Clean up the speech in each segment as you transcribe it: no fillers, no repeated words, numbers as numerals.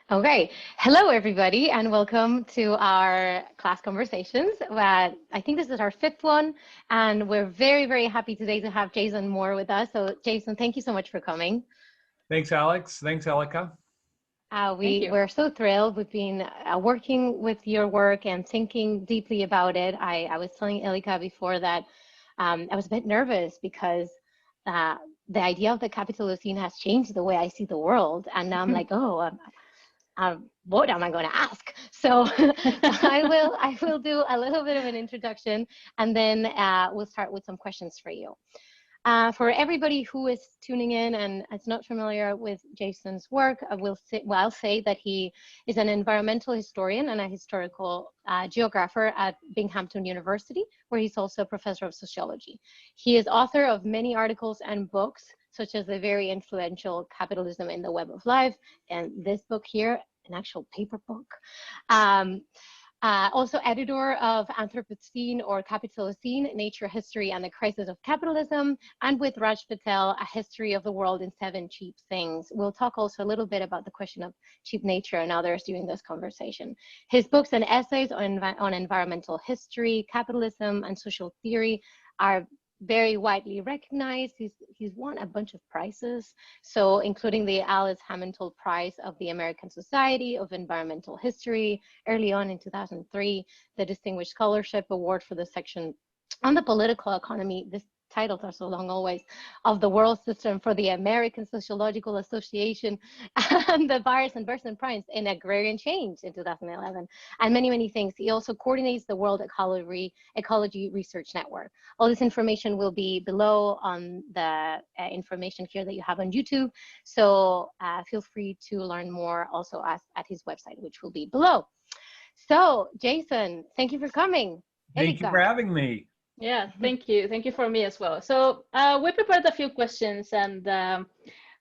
Okay, hello everybody, and welcome to our class conversations. I think this is our fifth one, and we're very happy today to have Jason Moore with us. So, Jason, thank you so much for coming. Thanks, Alex. Thanks, Élika. Thank you. We're so thrilled. We've been working with your work and thinking deeply about it. I was telling Élika before that I was a bit nervous because the idea of the Capitalocene has changed the way I see the world, and now I'm like, what am I going to ask? So I will do a little bit of an introduction, and then we'll start with some questions for you. For everybody who is tuning in and is not familiar with Jason's work, I'll say that he is an environmental historian and a historical geographer at Binghamton University, where he's also a professor of sociology. He is author of many articles and books, such as the very influential Capitalism in the Web of Life, and this book here, an actual paper book. Also editor of Anthropocene or Capitalocene, Nature, History, and the Crisis of Capitalism, and with Raj Patel, A History of the World in 7 Cheap Things. We'll talk also a little bit about the question of cheap nature and others during this conversation. His books and essays on environmental history, capitalism, and social theory are very widely recognized. He's won a bunch of prizes, so including the Alice Hamilton Prize of the American Society of Environmental History early on in 2003, the Distinguished Scholarship Award for the section on the political economy. This titles are so long always, of the World System for the American Sociological Association, and the Byers and Burson Prize in Agrarian Change in 2011, and many things. He also coordinates the World Ecology Research Network. All this information will be below on the information here that you have on YouTube, so feel free to learn more also at his website, which will be below. So, Jason, thank you for coming. Thank you for having me. Yeah, thank you. Thank you for me as well. So we prepared a few questions, and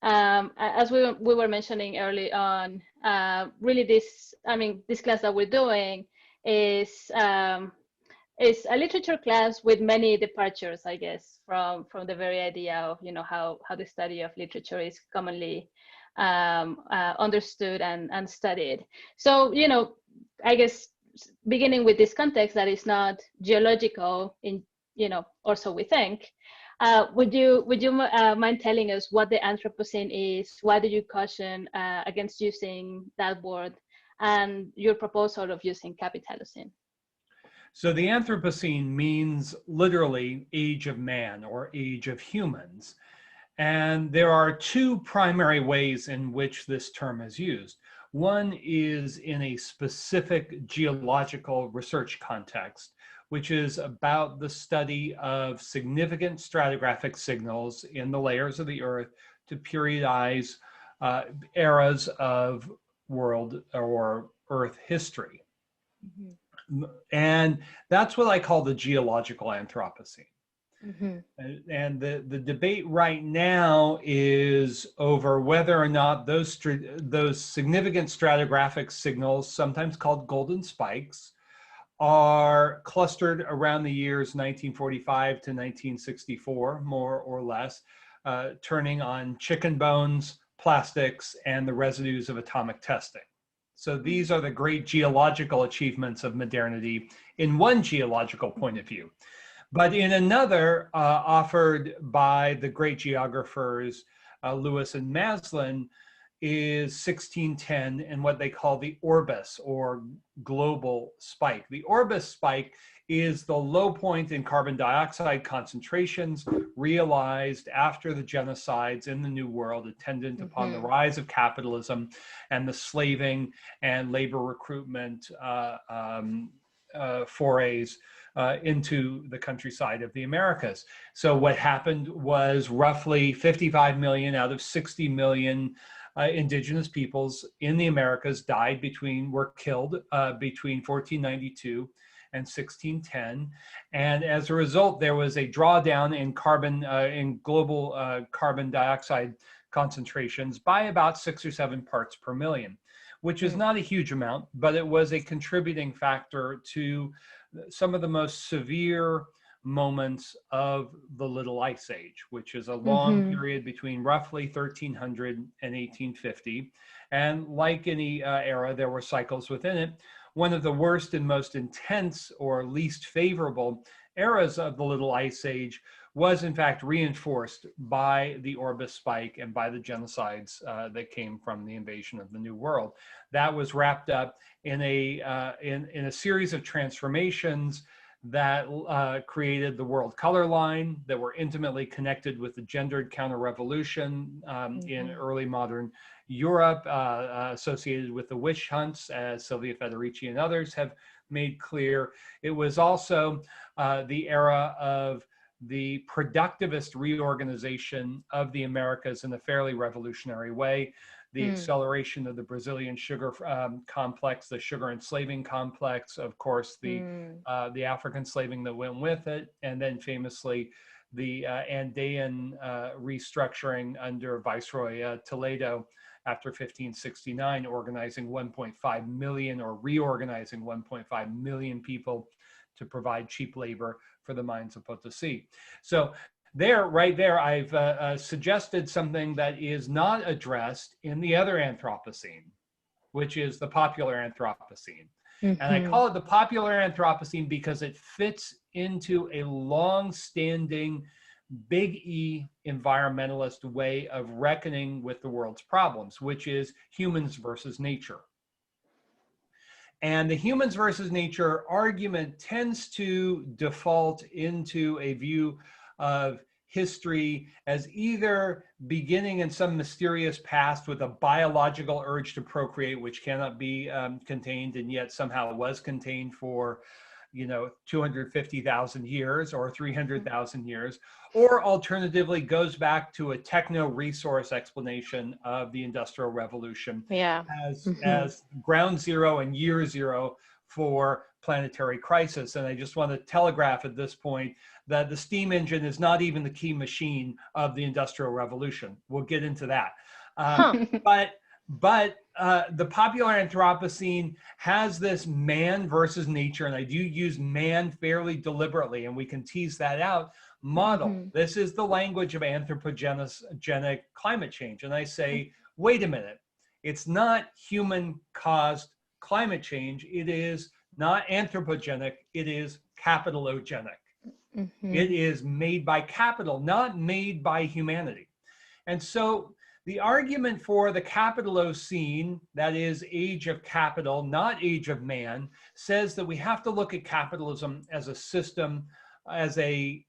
as we were mentioning early on, really this class that we're doing is a literature class with many departures, I guess, from the very idea of how the study of literature is commonly understood and studied. So I guess, beginning with this context that is not geological, or so we think, would you mind telling us what the Anthropocene is? Why do you caution against using that word, and your proposal of using Capitalocene? So the Anthropocene means literally age of man or age of humans. And there are 2 primary ways in which this term is used. One is in a specific geological research context, which is about the study of significant stratigraphic signals in the layers of the Earth to periodize eras of world or Earth history. Mm-hmm. And that's what I call the geological Anthropocene. Mm-hmm. And the debate right now is over whether or not those significant stratigraphic signals, sometimes called golden spikes, are clustered around the years 1945 to 1964, more or less, turning on chicken bones, plastics, and the residues of atomic testing. So these are the great geological achievements of modernity in one geological point of view. But in another, offered by the great geographers Lewis and Maslin, is 1610 and what they call the Orbis, or global spike. The Orbis spike is the low point in carbon dioxide concentrations realized after the genocides in the New World attendant upon the rise of capitalism and the slaving and labor recruitment forays into the countryside of the Americas. So what happened was roughly 55 million out of 60 million indigenous peoples in the Americas were killed between 1492 and 1610. And as a result, there was a drawdown in global carbon dioxide concentrations by about 6 or 7 parts per million, which is not a huge amount, but it was a contributing factor to some of the most severe moments of the Little Ice Age, which is a long period between roughly 1300 and 1850. And like any era, there were cycles within it. One of the worst and most intense or least favorable eras of the Little Ice Age was in fact reinforced by the Orbis spike and by the genocides that came from the invasion of the New World. That was wrapped up in a series of transformations that created the world color line, that were intimately connected with the gendered counter-revolution in early modern Europe, associated with the witch hunts, as Silvia Federici and others have made clear. It was also the era of the productivist reorganization of the Americas in a fairly revolutionary way. The acceleration of the Brazilian sugar complex, the sugar enslaving complex, of course, the African slaving that went with it, and then famously the Andean restructuring under Viceroy Toledo after 1569, organizing 1.5 million or reorganizing 1.5 million people to provide cheap labor for the mines of Potosi. So right there, I've suggested something that is not addressed in the other Anthropocene, which is the popular Anthropocene. And I call it the popular Anthropocene because it fits into a long-standing big E environmentalist way of reckoning with the world's problems, which is humans versus nature. And the humans versus nature argument tends to default into a view of history as either beginning in some mysterious past with a biological urge to procreate, which cannot be contained, and yet somehow was contained for 250,000 years or 300,000 years, or alternatively goes back to a techno-resource explanation of the Industrial Revolution as ground zero and year zero for planetary crisis. And I just want to telegraph at this point that the steam engine is not even the key machine of the Industrial Revolution. We'll get into that. But the popular Anthropocene has this man versus nature, and I do use man fairly deliberately, and we can tease that out, model. This is the language of anthropogenic climate change. And I say, wait a minute, it's not human-caused climate change. It is not anthropogenic, it is capitalogenic. It is made by capital, not made by humanity. And so the argument for the Capitalocene, that is age of capital, not age of man, says that we have to look at capitalism as a system, as a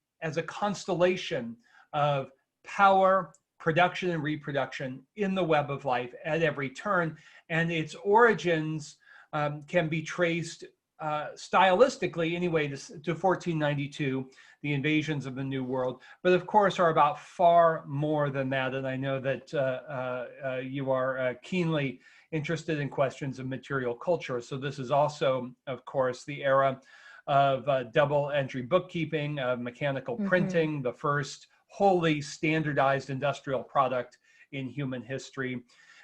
constellation of power, production and reproduction in the web of life at every turn. And its origins can be traced stylistically anyway to 1492, the invasions of the New World, but of course are about far more than that. And I know that you are keenly interested in questions of material culture. So this is also, of course, the era of double entry bookkeeping, mechanical printing, the first wholly standardized industrial product in human history.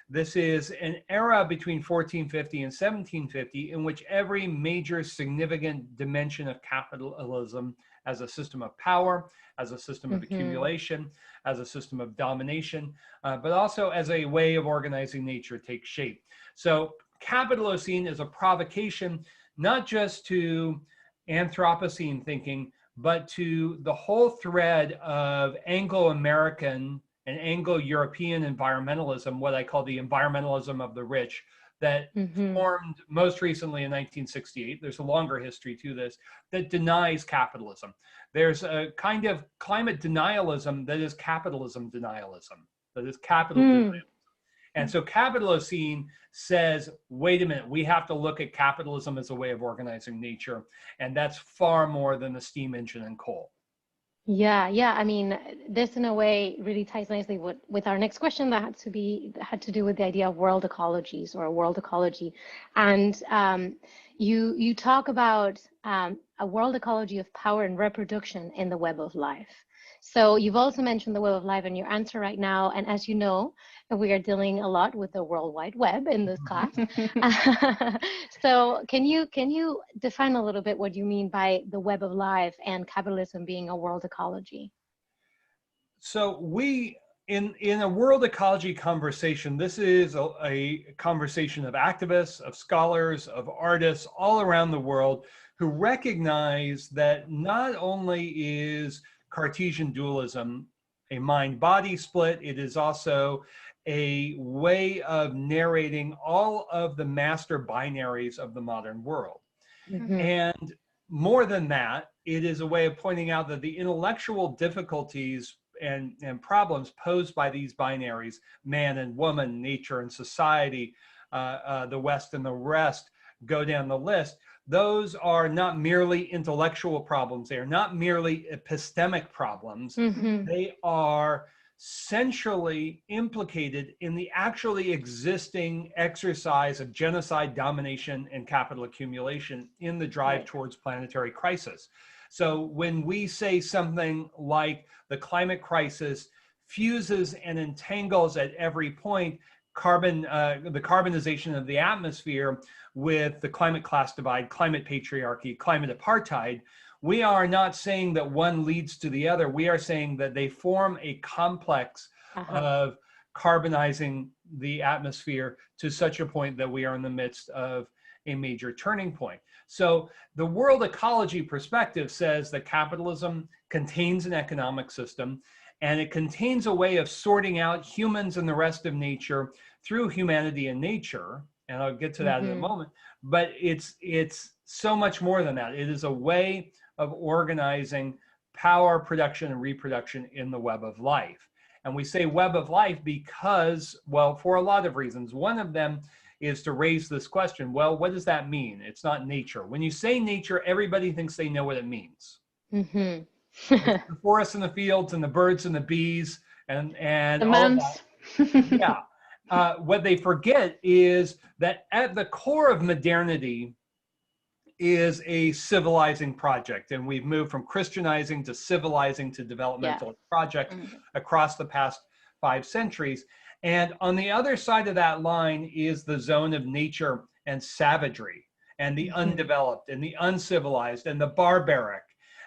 This is an era between 1450 and 1750 in which every major significant dimension of capitalism as a system of power, as a system of accumulation, as a system of domination, but also as a way of organizing nature takes shape. So Capitalocene is a provocation, not just to Anthropocene thinking, but to the whole thread of Anglo-American and Anglo-European environmentalism, what I call the environmentalism of the rich, that formed most recently in 1968. There's a longer history to this that denies capitalism. There's a kind of climate denialism that is capitalism denialism, that is capital denialism. And so Capitalocene says, wait a minute, we have to look at capitalism as a way of organizing nature. And that's far more than the steam engine and coal. Yeah. I mean, this in a way really ties nicely with our next question that had to do with the idea of world ecologies or world ecology. And you talk about a world ecology of power and reproduction in the web of life. So you've also mentioned the web of life in your answer right now. And as you know, we are dealing a lot with the World Wide Web in this class. So can you define a little bit what you mean by the web of life and capitalism being a world ecology? So we, in a world ecology conversation, this is a conversation of activists, of scholars, of artists all around the world who recognize that not only is Cartesian dualism a mind-body split, it is also a way of narrating all of the master binaries of the modern world. Mm-hmm. And more than that, it is a way of pointing out that the intellectual difficulties and problems posed by these binaries, man and woman, nature and society, the West and the rest, go down the list. Those are not merely intellectual problems. They are not merely epistemic problems. Mm-hmm. They are centrally implicated in the actually existing exercise of genocide, domination, and capital accumulation in the drive towards planetary crisis. So when we say something like the climate crisis fuses and entangles at every point the carbonization of the atmosphere with the climate class divide, climate patriarchy, climate apartheid, we are not saying that one leads to the other. We are saying that they form a complex of carbonizing the atmosphere to such a point that we are in the midst of a major turning point. So the world ecology perspective says that capitalism contains an economic system, and it contains a way of sorting out humans and the rest of nature through humanity and nature. And I'll get to that in a moment. But it's so much more than that. It is a way of organizing power, production, and reproduction in the web of life. And we say web of life because, well, for a lot of reasons. One of them is to raise this question, well, what does that mean? It's not nature. When you say nature, everybody thinks they know what it means. Mm-hmm. It's the forests and the fields and the birds and the bees and The all of months. that. Yeah. What they forget is that at the core of modernity is a civilizing project. And we've moved from Christianizing to civilizing to developmental project across the past 5 centuries. And on the other side of that line is the zone of nature and savagery and the undeveloped and the uncivilized and the barbaric.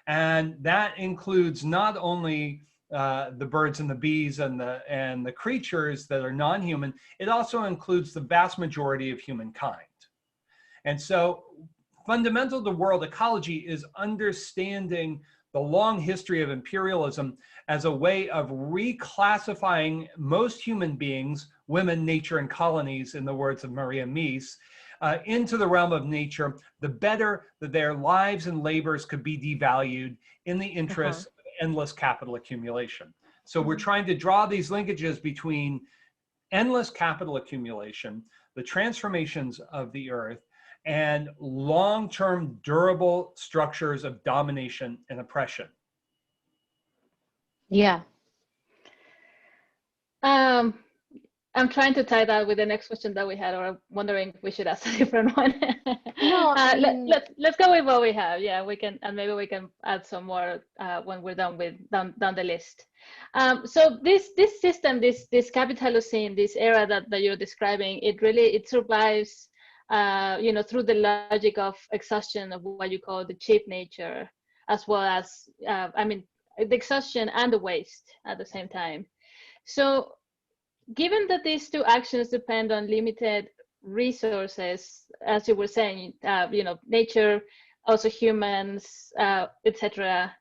And that includes not only the birds and the bees and the creatures that are non-human, it also includes the vast majority of humankind. And so fundamental to world ecology is understanding the long history of imperialism as a way of reclassifying most human beings, women, nature, and colonies, in the words of Maria Mies, into the realm of nature, the better that their lives and labors could be devalued in the interest of endless capital accumulation. So we're trying to draw these linkages between endless capital accumulation, the transformations of the earth, and long-term durable structures of domination and oppression. Yeah. I'm trying to tie that with the next question that we had, or I'm wondering if we should ask a different one. No, I mean, let's go with what we have. Yeah, we can, and maybe we can add some more when we're done with down the list. So this system, this Capitalocene, this era that you're describing, it survives, through the logic of exhaustion of what you call the cheap nature, as well as, the exhaustion and the waste at the same time. So given that these two actions depend on limited resources, as you were saying, nature, also humans, etc.,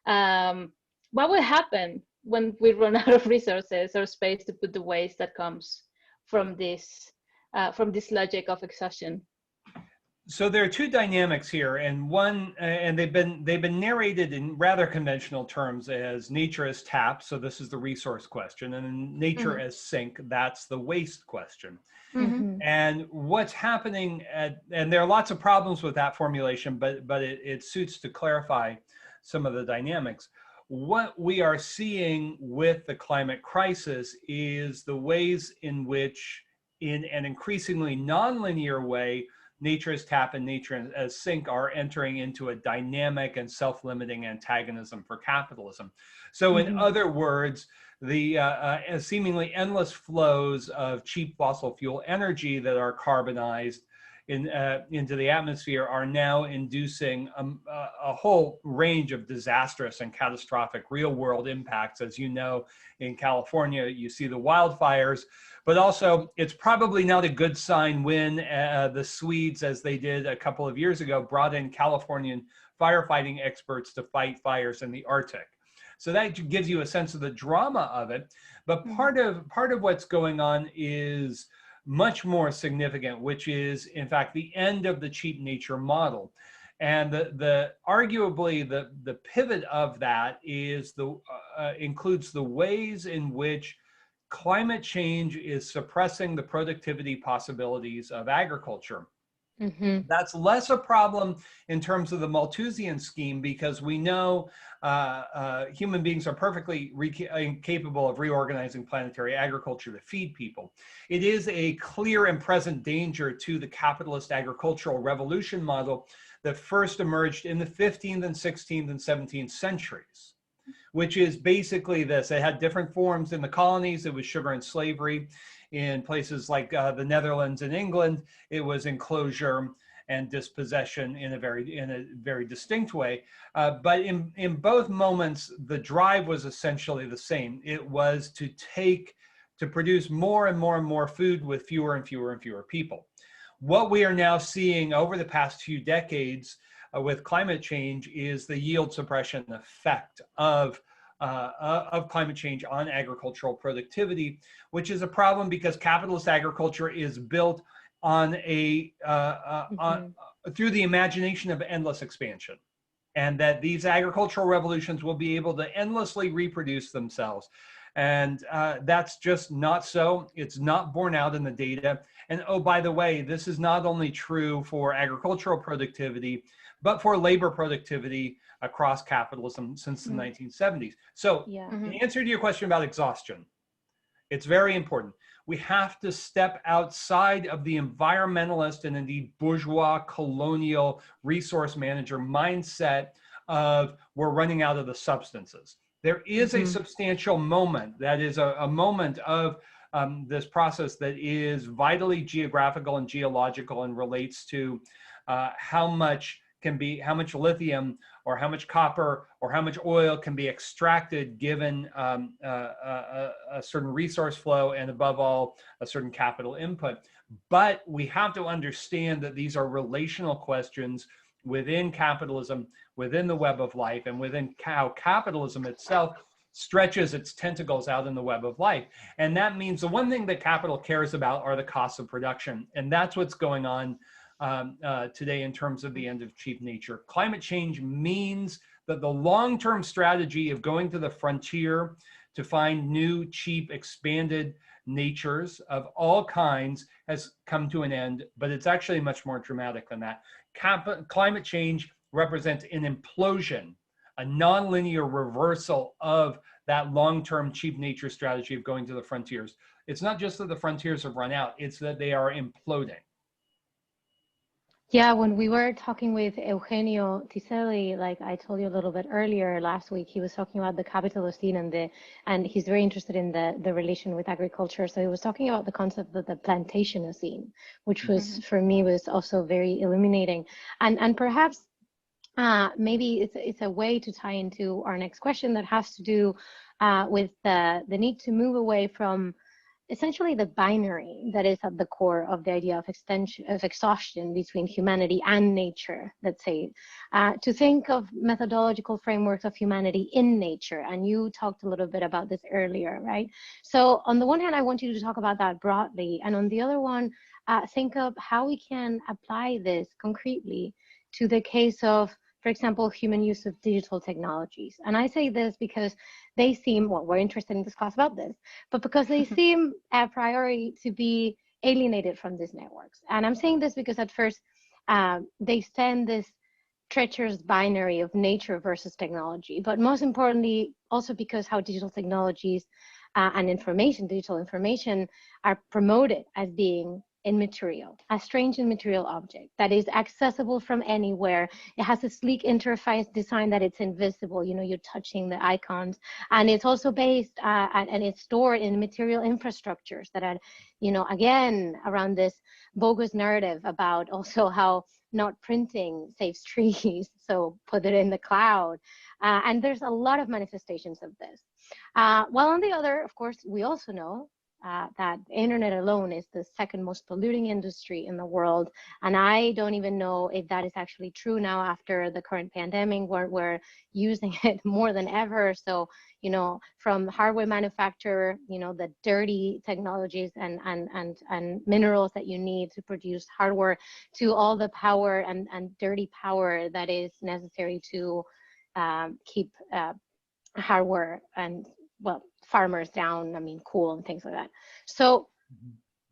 what will happen when we run out of resources or space to put the waste that comes from this logic of exhaustion? So there are two dynamics here, and one, and they've been narrated in rather conventional terms as nature as tap. So this is the resource question, and nature as sink. That's the waste question. And what's happening, and there are lots of problems with that formulation, but it suits to clarify some of the dynamics. What we are seeing with the climate crisis is the ways in which, in an increasingly nonlinear way, nature as tap and nature as sink are entering into a dynamic and self-limiting antagonism for capitalism. So in other words, the seemingly endless flows of cheap fossil fuel energy that are carbonized into the atmosphere are now inducing a whole range of disastrous and catastrophic real-world impacts. As you know, in California, you see the wildfires, but also it's probably not a good sign when the Swedes, as they did a couple of years ago, brought in Californian firefighting experts to fight fires in the Arctic. So that gives you a sense of the drama of it. But part of what's going on is much more significant, which is in fact the end of the cheap nature model. And arguably the pivot of that is includes the ways in which climate change is suppressing the productivity possibilities of agriculture. That's less a problem in terms of the Malthusian scheme, because we know human beings are perfectly capable of reorganizing planetary agriculture to feed people. It is a clear and present danger to the capitalist agricultural revolution model that first emerged in the 15th and 16th and 17th centuries, which is basically this. It had different forms in the colonies. It was sugar and slavery. In places like the Netherlands and England, it was enclosure and dispossession in a very distinct way. But in both moments, the drive was essentially the same. It was to produce more and more and more food with fewer and fewer and fewer people. What we are now seeing over the past few decades with climate change is the yield suppression effect of climate change on agricultural productivity, which is a problem because capitalist agriculture is built on through the imagination of endless expansion, and that these agricultural revolutions will be able to endlessly reproduce themselves. And that's just not so. It's not borne out in the data. And oh, by the way, this is not only true for agricultural productivity, but for labor productivity across capitalism since the 1970s. So in answer to your question about exhaustion, it's very important. We have to step outside of the environmentalist and indeed bourgeois colonial resource manager mindset of we're running out of the substances. There is a substantial moment that is a moment of this process that is vitally geographical and geological and relates to how much lithium or how much copper or how much oil can be extracted given a certain resource flow and above all, a certain capital input. But we have to understand that these are relational questions within capitalism, within the web of life, and within how capitalism itself stretches its tentacles out in the web of life. And that means the one thing that capital cares about are the costs of production. And that's what's going on today in terms of the end of cheap nature. Climate change means that the long-term strategy of going to the frontier to find new, cheap, expanded natures of all kinds has come to an end, but it's actually much more dramatic than that. Climate change represents an implosion, a nonlinear reversal of that long-term cheap nature strategy of going to the frontiers. It's not just that the frontiers have run out, it's that they are imploding. Yeah, when we were talking with Eugenio Tiselli, like I told you a little bit earlier last week, he was talking about the Capitalocene and he's very interested in the relation with agriculture. So he was talking about the concept of the Plantationocene, which was for me was also very illuminating. And perhaps maybe it's a way to tie into our next question that has to do with the need to move away from essentially the binary that is at the core of the idea of exhaustion between humanity and nature, let's say, to think of methodological frameworks of humanity in nature. And you talked a little bit about this earlier, right? So on the one hand, I want you to talk about that broadly. And on the other one, think of how we can apply this concretely to the case of, for example, human use of digital technologies. And I say this because they seem, well, we're interested in this class about this, but because they seem a priori to be alienated from these networks. And I'm saying this because at first they send this treacherous binary of nature versus technology, but most importantly, also because how digital technologies and digital information are promoted as being immaterial, a strange immaterial object that is accessible from anywhere. It has a sleek interface design that it's invisible, you know, you're touching the icons. And it's also based and it's stored in material infrastructures that are, you know, again, around this bogus narrative about also how not printing saves trees, so put it in the cloud. And there's a lot of manifestations of this. While on the other, of course, we also know that the internet alone is the second most polluting industry in the world. And I don't even know if that is actually true now after the current pandemic, where we're using it more than ever. So, you know, from hardware manufacturer, you know, the dirty technologies and minerals that you need to produce hardware, to all the power and dirty power that is necessary to keep hardware and, well, farmers down, I mean, cool and things like that. So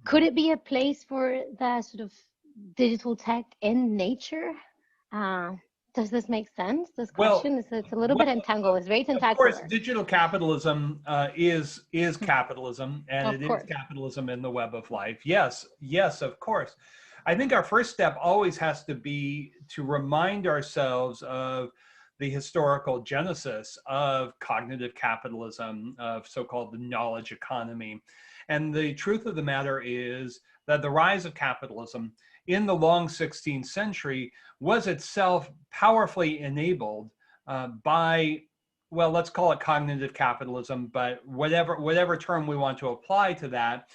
could it be a place for the sort of digital tech in nature? Does this make sense, this question? Well, it's a little bit entangled, it's very tentacular. Of course, digital capitalism is capitalism, and it is capitalism in the web of life. Yes, yes, of course. I think our first step always has to be to remind ourselves of the historical genesis of cognitive capitalism, of so-called the knowledge economy. And the truth of the matter is that the rise of capitalism in the long 16th century was itself powerfully enabled by, well, let's call it cognitive capitalism, but whatever term we want to apply to that,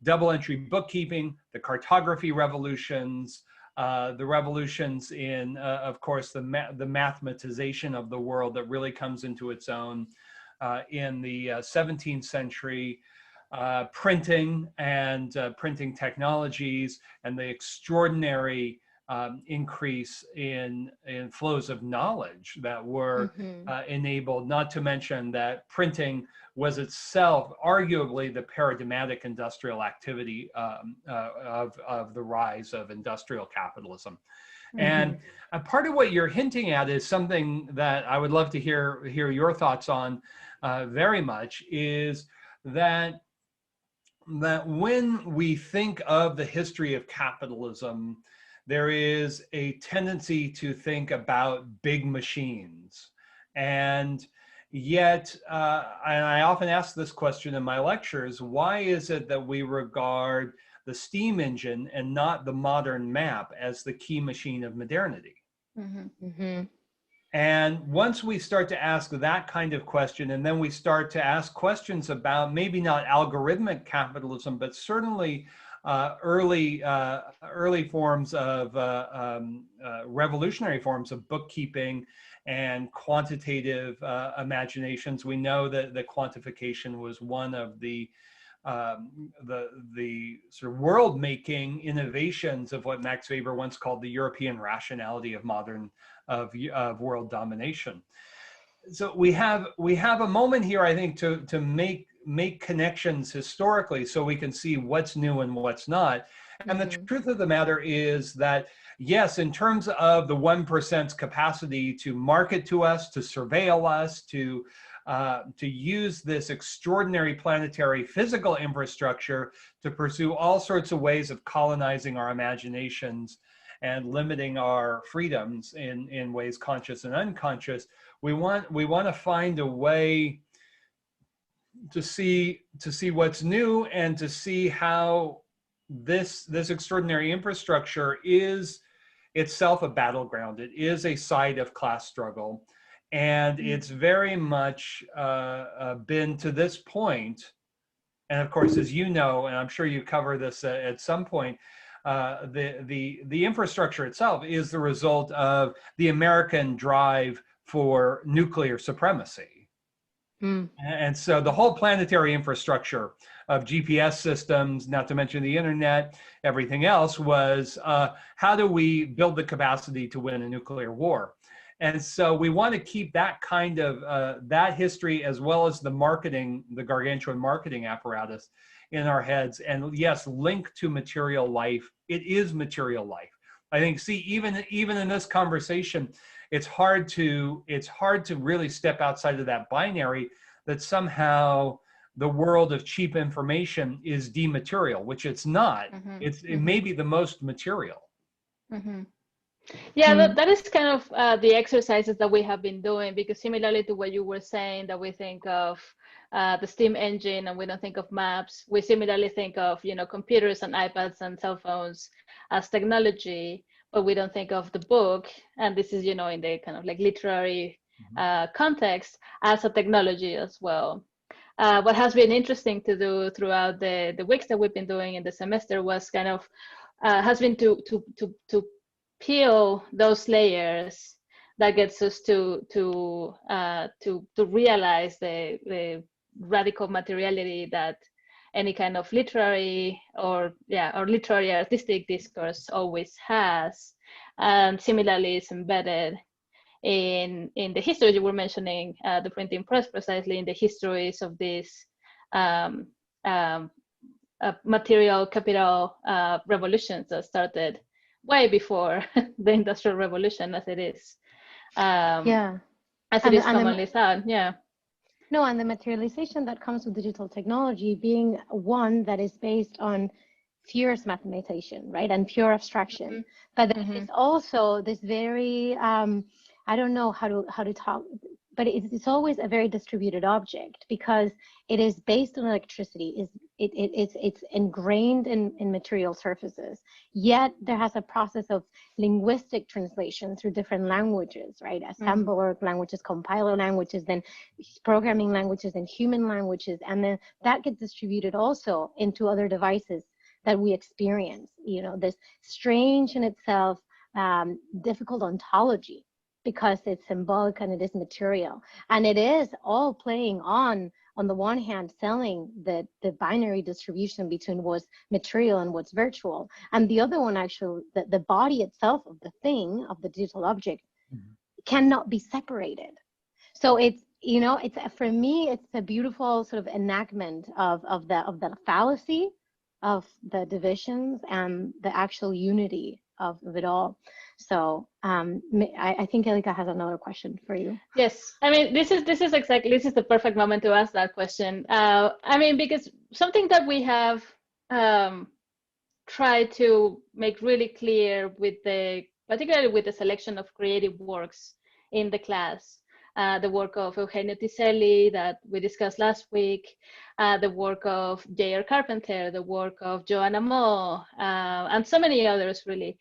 double entry bookkeeping, the cartography revolutions, the revolutions in, of course, the mathematization of the world that really comes into its own in the 17th century, printing and printing technologies, and the extraordinary increase in flows of knowledge that were enabled, not to mention that printing was itself arguably the paradigmatic industrial activity of the rise of industrial capitalism. And part of what you're hinting at is something that I would love to hear your thoughts on very much, is that when we think of the history of capitalism, there is a tendency to think about big machines. And yet, and I often ask this question in my lectures, why is it that we regard the steam engine and not the modern map as the key machine of modernity? And once we start to ask that kind of question, and then we start to ask questions about maybe not algorithmic capitalism, but certainly early forms of revolutionary forms of bookkeeping and quantitative imaginations. We know that the quantification was one of the sort of world-making innovations of what Max Weber once called the European rationality of world domination. So we have a moment here, I think, to make connections historically, so we can see what's new and what's not. And the truth of the matter is that, yes, in terms of the 1%'s capacity to market to us, to surveil us, to use this extraordinary planetary physical infrastructure to pursue all sorts of ways of colonizing our imaginations and limiting our freedoms in ways conscious and unconscious, we want to find a way to see what's new, and to see how this extraordinary infrastructure is itself a battleground. It is a site of class struggle, and it's very much been to this point. And of course, as you know, and I'm sure you cover this at some point, the infrastructure itself is the result of the American drive for nuclear supremacy. And so the whole planetary infrastructure of GPS systems, not to mention the internet, everything else, was how do we build the capacity to win a nuclear war? And so we want to keep that kind of, that history, as well as the marketing, the gargantuan marketing apparatus, in our heads. And yes, linked to material life. It is material life. I think, see, even in this conversation, it's hard to really step outside of that binary, that somehow the world of cheap information is dematerial, which it's not. It may be the most material. Yeah, that is kind of the exercises that we have been doing, because similarly to what you were saying, that we think of the steam engine and we don't think of maps, we similarly think of, you know, computers and iPads and cell phones as technology, but we don't think of the book, and this is, you know, in the kind of like literary context, as a technology as well. What has been interesting to do throughout the weeks that we've been doing in the semester was kind of has been to peel those layers that gets us to realize the radical materiality that any kind of literary or literary artistic discourse always has, and similarly is embedded in the history you were mentioning, the printing press, precisely in the histories of these material capital revolutions that started way before the Industrial Revolution, as it is. As it is commonly thought. No, and the materialization that comes with digital technology being one that is based on fierce mathematization, right, and pure abstraction. But then it's also this very, I don't know how to talk, but it's always a very distributed object, because it is based on electricity. It's ingrained in material surfaces. Yet there has a process of linguistic translation through different languages, right? Assembler languages, compiler languages, then programming languages, and human languages, and then that gets distributed also into other devices that we experience. You know, this strange in itself, difficult ontology, because it's symbolic and it is material, and it is all playing on the one hand, selling the binary distribution between what's material and what's virtual, and the other one, actually, the body itself of the thing, of the digital object, cannot be separated. So it's, you know, it's, for me, it's a beautiful sort of enactment of the fallacy of the divisions and the actual unity of it all. So I think Élika has another question for you. Yes, I mean, this is the perfect moment to ask that question. I mean, because something that we have tried to make really clear particularly with the selection of creative works in the class, the work of Eugenio Tiselli that we discussed last week, the work of J.R. Carpenter, the work of Joanna Moe, and so many others, really.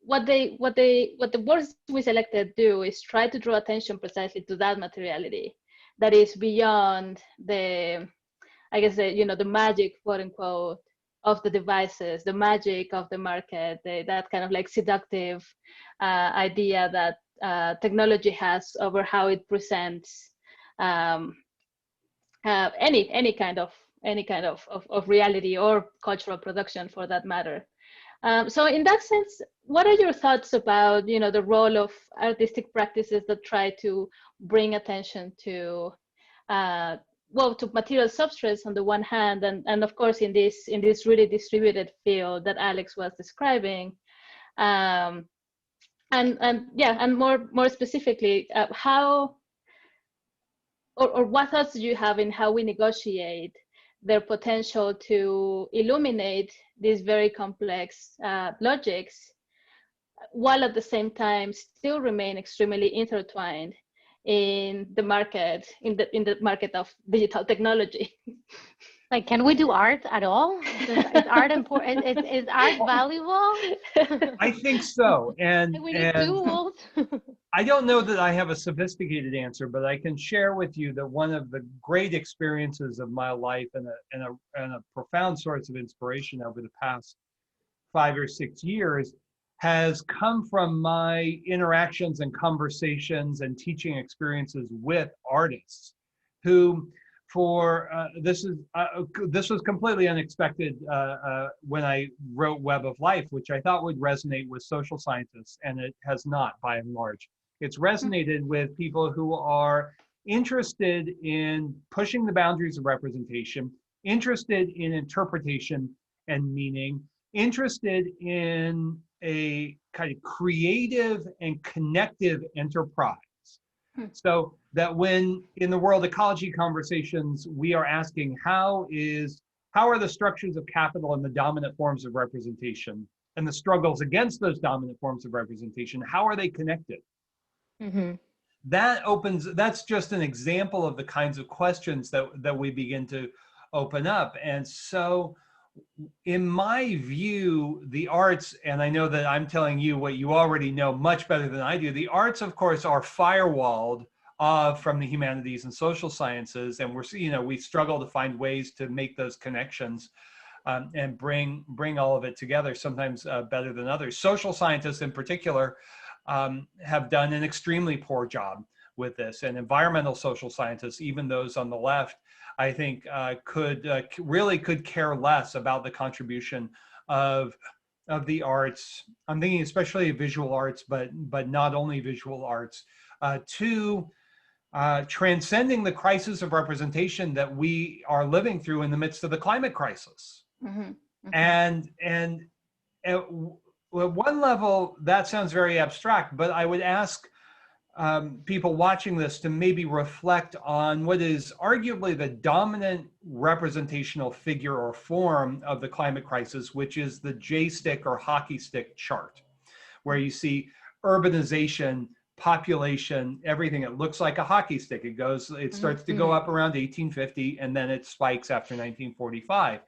What the works we selected do is try to draw attention precisely to that materiality that is beyond the, I guess, the magic, quote unquote, of the devices, the magic of the market, that kind of like seductive idea that technology has over how it presents any kind of reality or cultural production, for that matter. So in that sense, what are your thoughts about, the role of artistic practices that try to bring attention to, to material substrates on the one hand, and of course in this really distributed field that Alex was describing, and more specifically, how or what thoughts do you have in how we negotiate their potential to illuminate these very complex logics, while at the same time still remain extremely intertwined in the market, in the market of digital technology? Like, can we do art at all? Is art important? Is art valuable? I think so. And we need tools. I don't know that I have a sophisticated answer, but I can share with you that one of the great experiences of my life and a profound source of inspiration over the past 5 or 6 years has come from my interactions and conversations and teaching experiences with artists who, this was completely unexpected when I wrote Web of Life, which I thought would resonate with social scientists, and it has not, by and large. It's resonated with people who are interested in pushing the boundaries of representation, interested in interpretation and meaning, interested in a kind of creative and connective enterprise So that when in the world ecology conversations, we are asking how are the structures of capital and the dominant forms of representation and the struggles against those dominant forms of representation, how are they connected? Mm-hmm. That's just an example of the kinds of questions that we begin to open up. And so in my view, the arts, and I know that I'm telling you what you already know much better than I do, the arts, of course, are firewalled from the humanities and social sciences. And we struggle to find ways to make those connections and bring all of it together, sometimes better than others. Social scientists in particular have done an extremely poor job with this, and environmental social scientists, even those on the left, I think could care less about the contribution of the arts. I'm thinking especially of visual arts, but not only visual arts, to transcending the crisis of representation that we are living through in the midst of the climate crisis. Mm-hmm. Mm-hmm. And at one level, that sounds very abstract, but I would ask people watching this to maybe reflect on what is arguably the dominant representational figure or form of the climate crisis, which is the J-stick or hockey stick chart, where you see urbanization, population, everything. It looks like a hockey stick. It starts to go up around 1850, and then it spikes after 1945.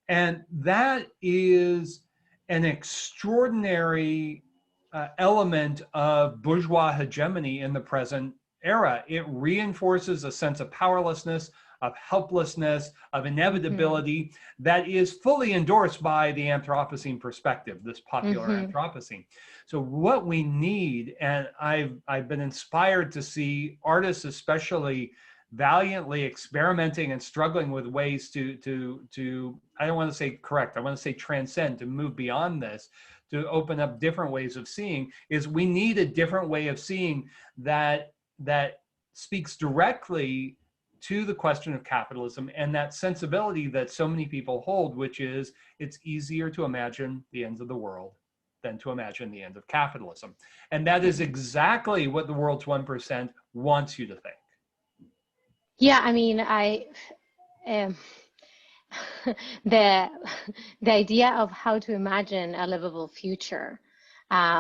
And that is an extraordinary element of bourgeois hegemony in the present era. It reinforces a sense of powerlessness, of helplessness, of inevitability that is fully endorsed by the Anthropocene perspective, this popular Anthropocene. So what we need, and I've been inspired to see artists especially valiantly experimenting and struggling with ways to I don't want to say correct, I want to say transcend, to move beyond this, to open up different ways of seeing, is we need a different way of seeing that speaks directly to the question of capitalism and that sensibility that so many people hold, which is it's easier to imagine the ends of the world than to imagine the end of capitalism. And that is exactly what the world's 1% wants you to think. Yeah, I mean, the idea of how to imagine a livable future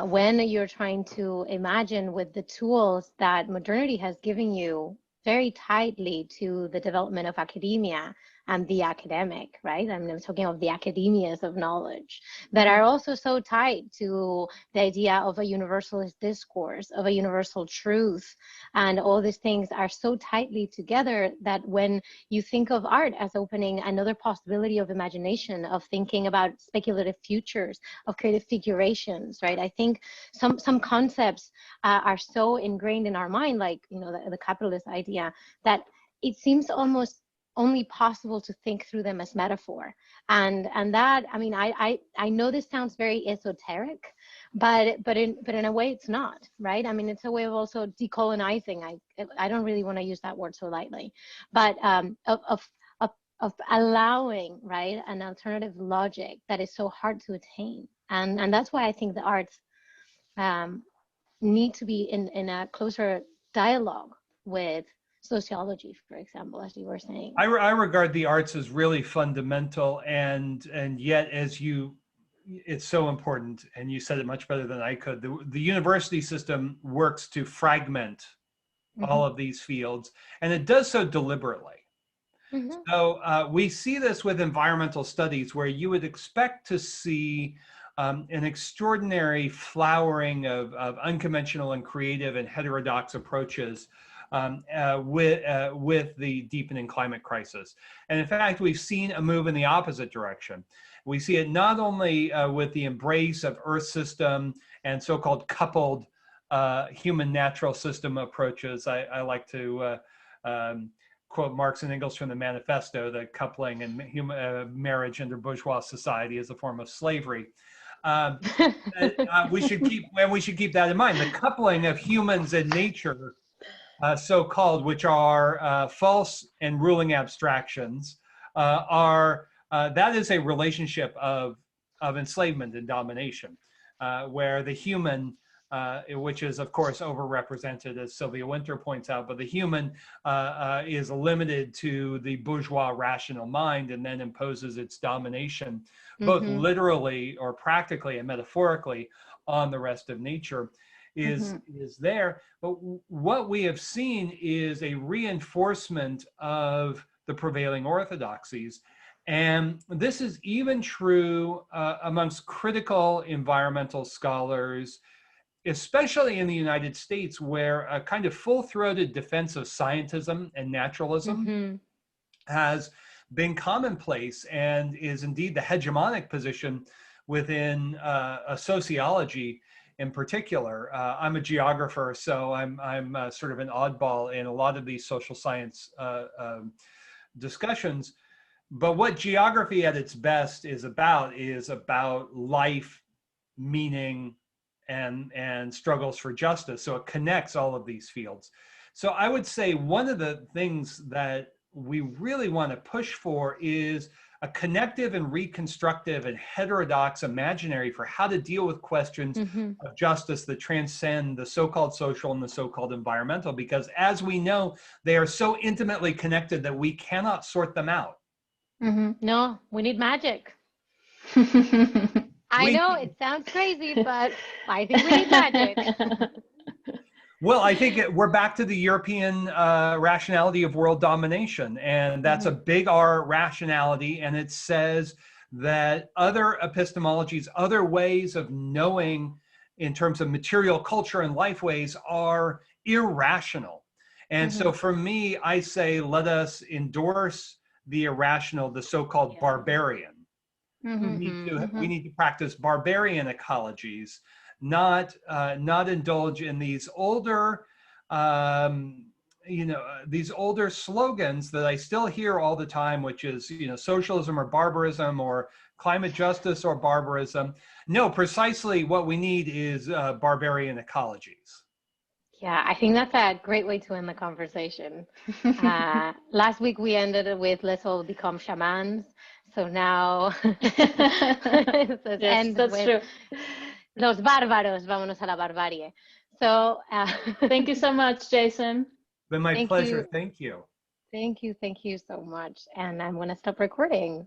when you're trying to imagine with the tools that modernity has given you very tightly to the development of academia and the academic, right? I mean, I'm talking of the academias of knowledge that are also so tied to the idea of a universalist discourse, of a universal truth. And all these things are so tightly together that when you think of art as opening another possibility of imagination, of thinking about speculative futures, of creative figurations, right? I think some concepts are so ingrained in our mind, like, you know, the capitalist idea, that it seems almost only possible to think through them as metaphor. And that, I mean, I know this sounds very esoteric, but in a way it's not, right? I mean, it's a way of also decolonizing. I don't really want to use that word so lightly, but of allowing, right, an alternative logic that is so hard to attain. And that's why I think the arts need to be in a closer dialogue with sociology, for example, as you were saying. I regard the arts as really fundamental, and yet, it's so important, and you said it much better than I could. The university system works to fragment all of these fields, and it does so deliberately. So we see this with environmental studies, where you would expect to see an extraordinary flowering of unconventional and creative and heterodox approaches with the deepening climate crisis. And in fact, we've seen a move in the opposite direction. We see it not only with the embrace of Earth system and so-called coupled human natural system approaches. I like to quote Marx and Engels from the Manifesto, that coupling and marriage under bourgeois society is a form of slavery. We should keep that in mind. The coupling of humans and nature, so-called, which are false and ruling abstractions, that is a relationship of enslavement and domination, where the human which is, of course, overrepresented, as Sylvia Winter points out, but the human is limited to the bourgeois rational mind and then imposes its domination, both literally or practically and metaphorically, on the rest of nature. Is there. But what we have seen is a reinforcement of the prevailing orthodoxies. And this is even true amongst critical environmental scholars, especially in the United States, where a kind of full-throated defense of scientism and naturalism has been commonplace and is indeed the hegemonic position within sociology in particular. I'm a geographer, so I'm sort of an oddball in a lot of these social science discussions. But what geography at its best is about life, meaning, and struggles for justice. So it connects all of these fields. So I would say one of the things that we really want to push for is a connective and reconstructive and heterodox imaginary for how to deal with questions of justice that transcend the so-called social and the so-called environmental, because as we know, they are so intimately connected that we cannot sort them out. No, we need magic. I know it sounds crazy, but I think we need magic. Well, I think we're back to the European rationality of world domination, and that's a big R rationality, and it says that other epistemologies, other ways of knowing in terms of material culture and life ways are irrational. And so for me, I say, let us endorse the irrational, the so-called barbarian. We need to practice barbarian ecologies, not indulge in these older, these older slogans that I still hear all the time, which is, socialism or barbarism, or climate justice or barbarism. No, precisely what we need is barbarian ecologies. Yeah, I think that's a great way to end the conversation. Last week we ended with let's all become shamans. So now yes, that's true. Los bárbaros, vámonos a la barbarie. So thank you so much, Jason. Been my pleasure. Thank you. Thank you so much. And I'm going to stop recording.